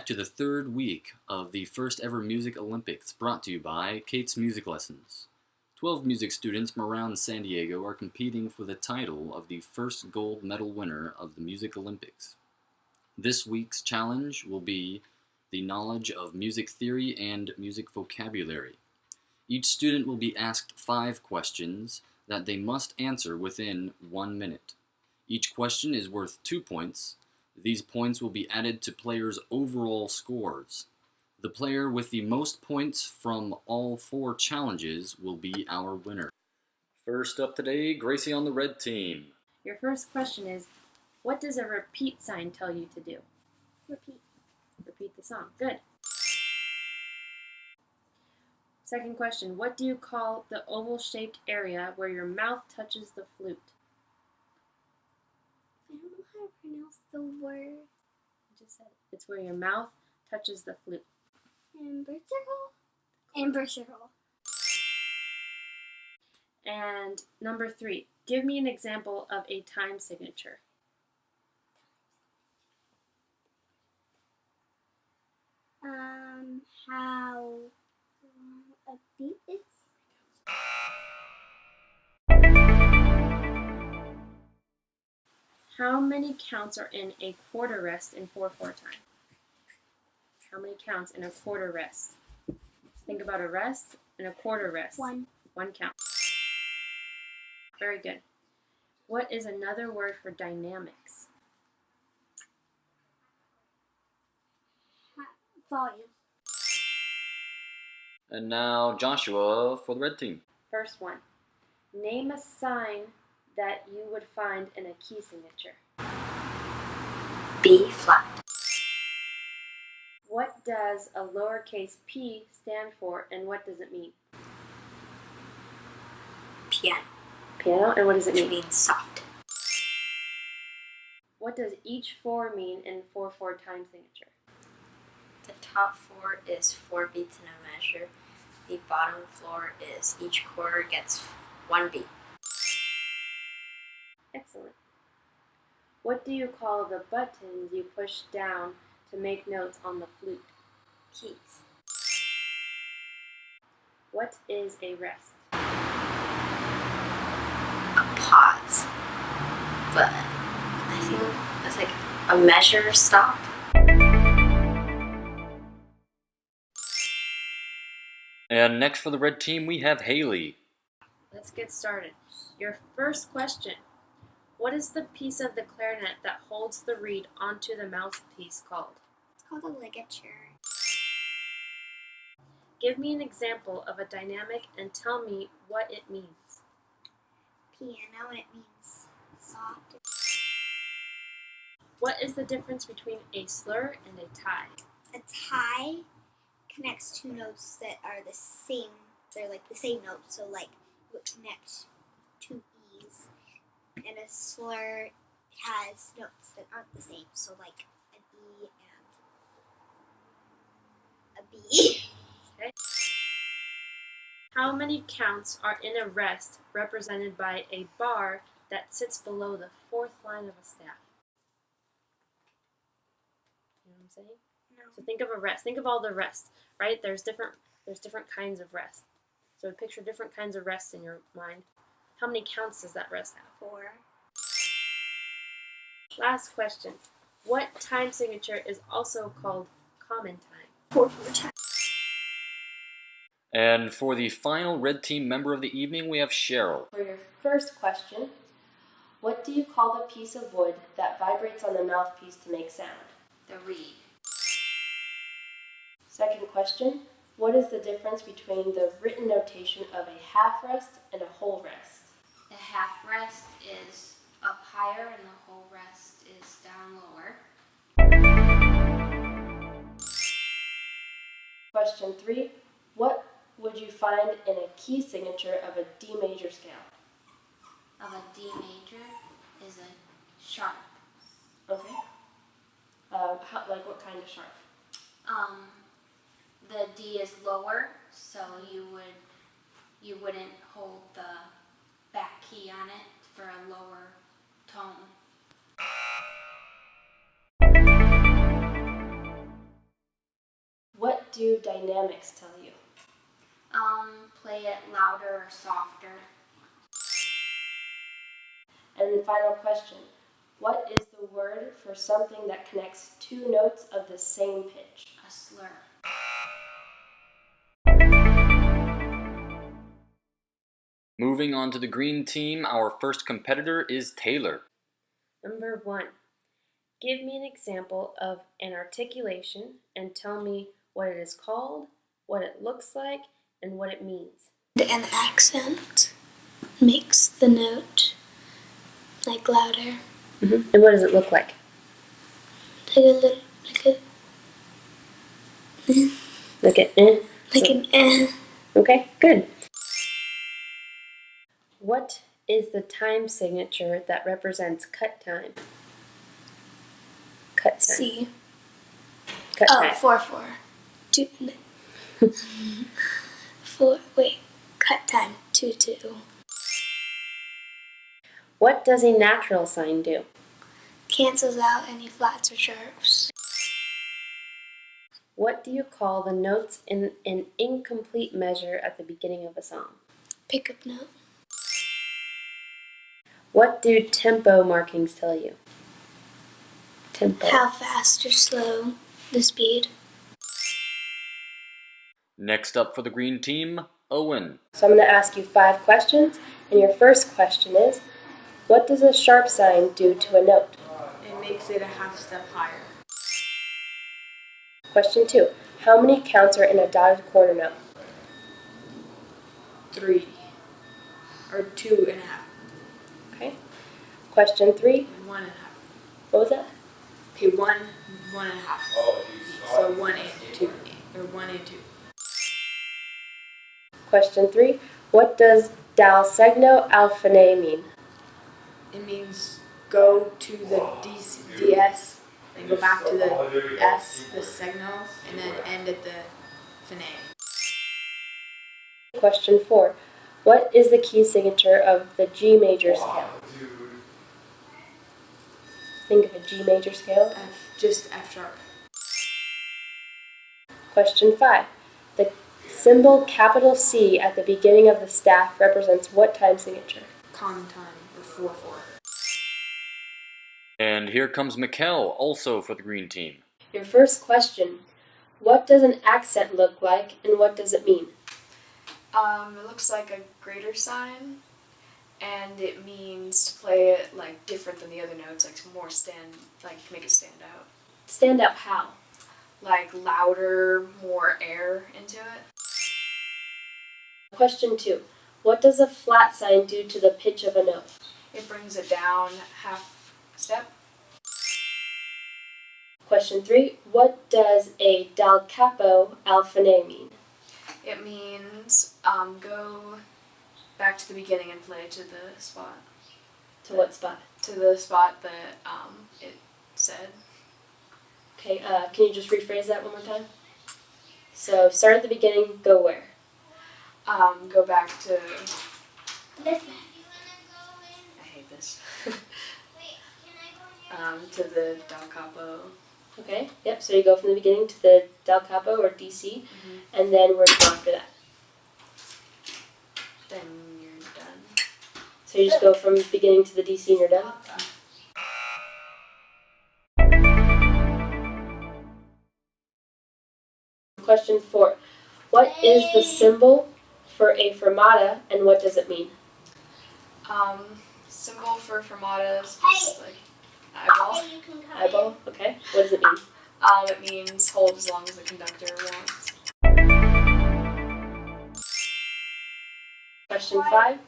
back to the third week of the first ever Music Olympics, brought to you by Kait's Music Lessons. 12 music students from around San Diego are competing for the title of the first gold medal winner of the Music Olympics. This week's challenge will be the knowledge of music theory and music vocabulary. Each student will be asked 5 questions that they must answer within 1 minute. Each question is worth 2 points. These points will be added to players' overall scores. The player with the most points from all 4 challenges will be our winner. First up today, Gracie on the Red Team. Your first question is, what does a repeat sign tell you to do? Repeat. Repeat the song. Good. Second question, what do you call the oval-shaped area where your mouth touches the flute? I don't know how to pronounce the word. I just said it. It's where your mouth touches the flute. Amber circle? Amber circle. And number 3, give me an example of a time signature. How a beat is? How many counts are in a quarter rest in 4/4 time? How many counts in a quarter rest? Think about a rest and a quarter rest. 1. 1 count. Very good. What is another word for dynamics? Volume. And now Joshua for the Red Team. First one. Name a sign that you would find in a key signature. B flat. What does a lowercase p stand for and what does it mean? Piano. Piano, and what does it Which mean? means soft. What does each 4 mean in 4/4 time signature? The top 4 is 4 beats in a measure. The bottom floor is each quarter gets 1 beat. Excellent. What do you call the buttons you push down to make notes on the flute? Keys. What is a rest? A pause. But I think it's like a measure stop. And next for the Red Team, we have Hailey. Let's get started. Your first question. What is the piece of the clarinet that holds the reed onto the mouthpiece called? It's called a ligature. Give me an example of a dynamic and tell me what it means. Piano, and it means soft. What is the difference between a slur and a tie? A tie connects 2 notes that are the same. They're like the same note, so like it would connect 2 E's. And a slur has notes that aren't the same, so like an E and a B. Okay. How many counts are in a rest represented by a bar that sits below the 4th line of a staff? You know what I'm saying? No. So think of a rest. Think of all the rests, right? There's different kinds of rest. So picture different kinds of rests in your mind. How many counts does that rest have? 4. Last question. What time signature is also called common time? 4/4 time. And for the final Red Team member of the evening, we have Cheryl. For your first question, what do you call the piece of wood that vibrates on the mouthpiece to make sound? The reed. Second question, what is the difference between the written notation of a half rest and a whole rest? The half rest is up higher and the whole rest is down lower. Question 3, what would you find in a key signature of a D major scale? Of a D major is a sharp. Okay. What kind of sharp? The D is lower, so you wouldn't hold the back key on it for a lower tone. do dynamics tell you? Play it louder or softer. And final question. What is the word for something that connects two notes of the same pitch? A slur. Moving on to the green team, our first competitor is Taylor. Number 1. Give me an example of an articulation and tell me what it is called, what it looks like, and what it means. An accent makes the note like louder. And what does it look like? Like a little, like an eh. Okay, good. What is the time signature that represents cut time? Cut time. C. Cut Oh, time. 4/4. 2. 4. Wait. Cut time. 2/2. What does a natural sign do? Cancels out any flats or sharps. What do you call the notes in an incomplete measure at the beginning of a song? Pickup note. What do tempo markings tell you? Tempo. How fast or slow the speed. Next up for the green team, Owen. So I'm going to ask you 5 questions, and your first question is, what does a sharp sign do to a note? It makes it a half step higher. Question 2, how many counts are in a dotted quarter note? 3. Or 2.5. Okay. Question 3, And 1.5. what was that? Okay, 1.5. So 1 and 2. Or 1 and 2. Question 3, what does dal segno al fine mean? It means go to the DS, then go back to the S, the signal, and then end at the fine. Question 4, what is the key signature of the G major scale? Think of a G major scale. Just F sharp. Question 5, the symbol capital C at the beginning of the staff represents what time signature? Common time, or 4/4. And here comes Mikkel, also for the green team. Your first question, what does an accent look like and what does it mean? It looks like a greater sign, and it means to play it like different than the other notes, like make it stand out. Stand out how? Like louder, more air into it. Question 2, what does a flat sign do to the pitch of a note? It brings it down half step. Question 3, what does a dal capo al fine mean? It means go back to the beginning and play to the spot. To what spot? To the spot that it said. Okay, can you just rephrase that one more time? So start at the beginning, go where? Go back to. I hate this. To the Del Capo. Okay, yep, so you go from the beginning to the Del Capo or DC, and then where do you go after that? Then you're done. So you just go from beginning to the DC and you're done? Question 4. What is the symbol for a fermata and what does it mean? Symbol for fermata is just like eyeball. Eyeball, okay. What does it mean? It means hold as long as the conductor wants. Question 5.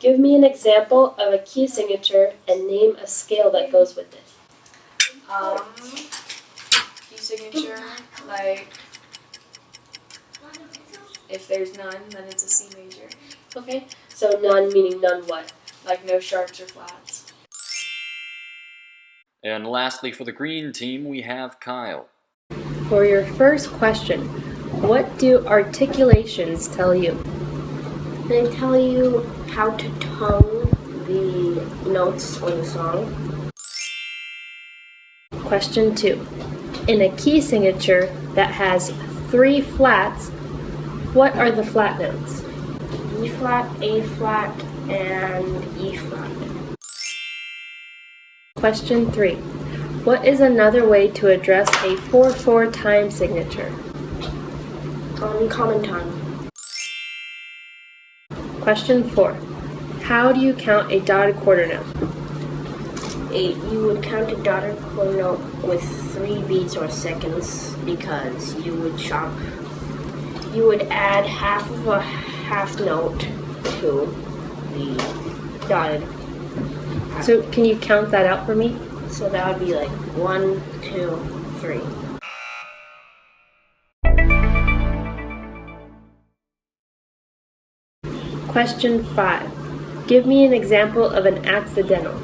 Give me an example of a key signature and name a scale that goes with it. Key signature, like if there's none, then it's a C major. Okay, so none meaning none what? Like no sharps or flats. And lastly, for the green team, we have Kyle. For your first question, what do articulations tell you? They tell you how to tone the notes on the song. Question 2. In a key signature that has 3 flats. What are the flat notes? B flat, A flat, and E flat. Question 3. What is another way to address a 4/4 time signature? Common time. Question 4. How do you count a dotted quarter note? You would count a dotted quarter note with 3 beats or seconds because you would add half of a half note to the dotted. So can you count that out for me? So that would be like 1, 2, 3. Question 5. Give me an example of an accidental.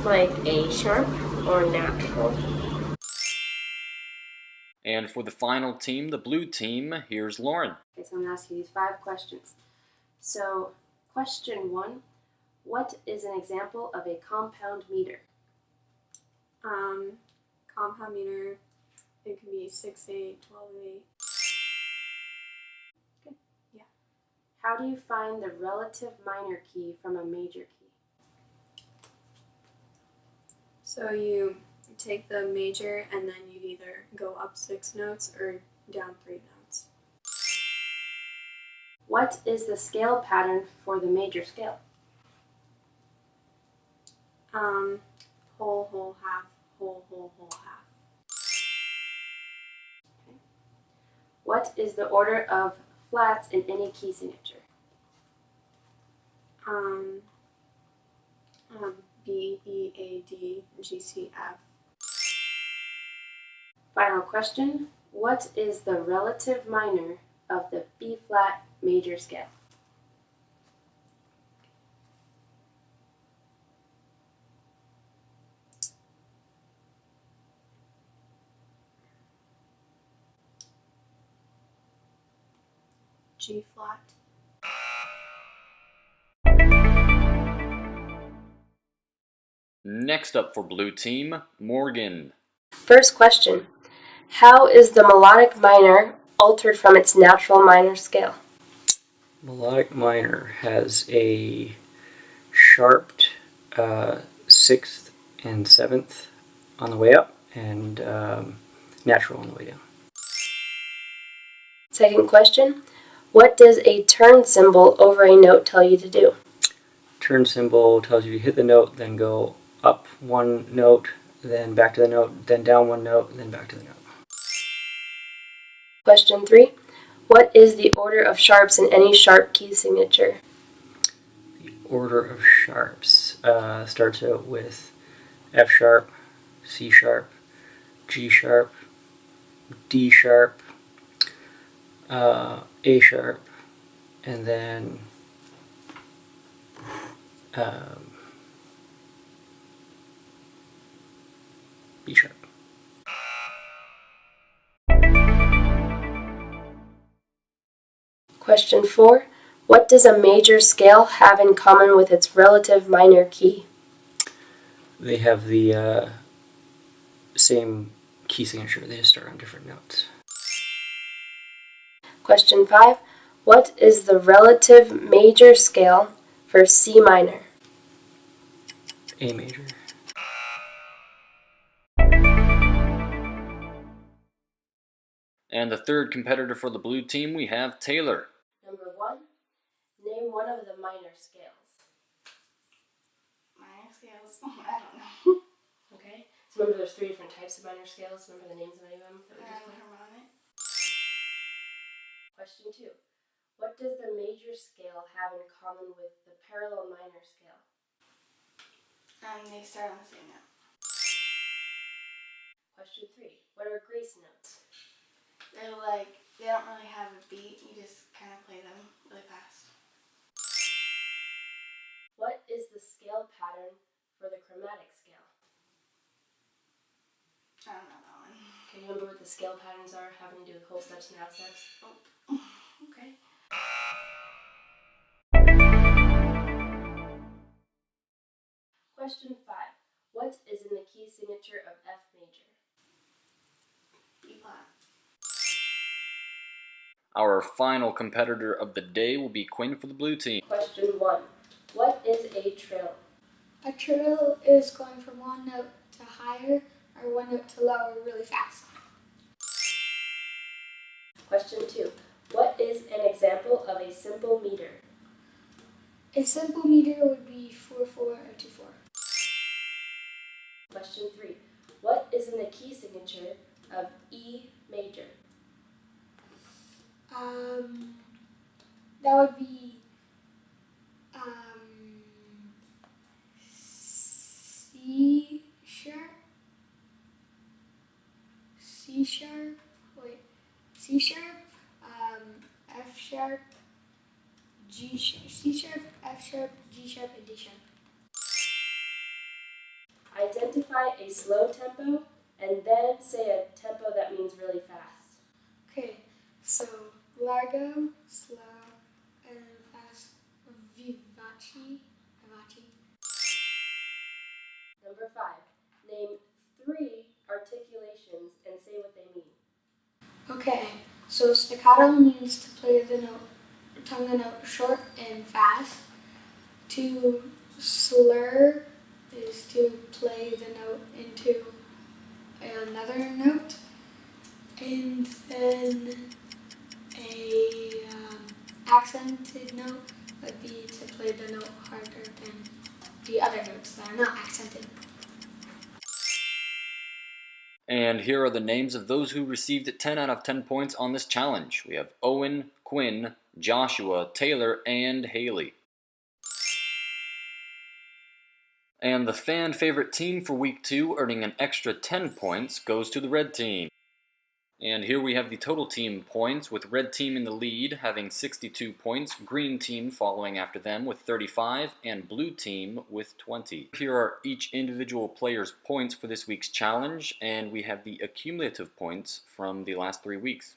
Like A sharp or natural. And for the final team, the blue team, here's Lauren. Okay, so I'm going to ask you these 5 questions. So, question 1. What is an example of a compound meter? Compound meter, it can be 6/8, 12/8. Good. Yeah. How do you find the relative minor key from a major key? So you take the major and then you'd either go up 6 notes or down 3 notes. What is the scale pattern for the major scale? Whole, whole, half, whole, whole, whole, half. Okay. What is the order of flats in any key signature? B, E, A, D, G, C, F. Final question. What is the relative minor of the B flat major scale? G flat. Next up for blue team, Morgan. First question. How is the melodic minor altered from its natural minor scale? Melodic minor has a sharped 6th and 7th on the way up and natural on the way down. Second question. What does a turn symbol over a note tell you to do? Turn symbol tells you to hit the note, then go up 1 note, then back to the note, then down 1 note, then back to the note. Question 3. What is the order of sharps in any sharp key signature? The order of sharps starts out with F sharp, C sharp, G sharp, D sharp, A sharp, and then B sharp. Question 4. What does a major scale have in common with its relative minor key? They have the same key signature. They just start on different notes. Question 5. What is the relative major scale for C minor? A major. And the third competitor for the blue team, we have Taylor. Number 1. Name one of the minor scales. Minor scales? I don't know. Okay. So remember there's 3 different types of minor scales. Remember the names of any of them that we just played? Harmonic. Question 2. What does the major scale have in common with the parallel minor scale? They start on the same note. Question 3. What are grace notes? They're like, they don't really have a beat, you just kind of play them really fast. What is the scale pattern for the chromatic scale? I don't know that one. Can you remember what the scale patterns are having to do with whole steps and half steps? Oh. Okay. Question 5. What is in the key signature of F major? B flat. Our final competitor of the day will be Quinn for the blue team. Question 1. What is a trill? A trill is going from one note to higher or one note to lower really fast. Question 2. What is an example of a simple meter? A simple meter would be 4/4 or 2/4. Question 3. What is in the key signature of E major? That would be C sharp, C sharp, C sharp, F sharp, G sharp, C sharp, F sharp, G sharp, and D sharp. Identify a slow tempo and then say a tempo that means really fast. Okay, so largo, slow, and then fast, vivace. Number 5. Name 3 articulations and say what they mean. Okay, so staccato means to play the note, tongue the note short and fast. To slur is to play the note into another note. And then a accented note would be to play the note harder than the other notes that are not accented. And here are the names of those who received 10 out of 10 points on this challenge. We have Owen, Quinn, Joshua, Taylor, and Hailey. And the fan favorite team for week 2, earning an extra 10 points, goes to the Red Team. And here we have the total team points, with Red Team in the lead, having 62 points, Green Team following after them with 35, and Blue Team with 20. Here are each individual player's points for this week's challenge, and we have the accumulative points from the last 3 weeks.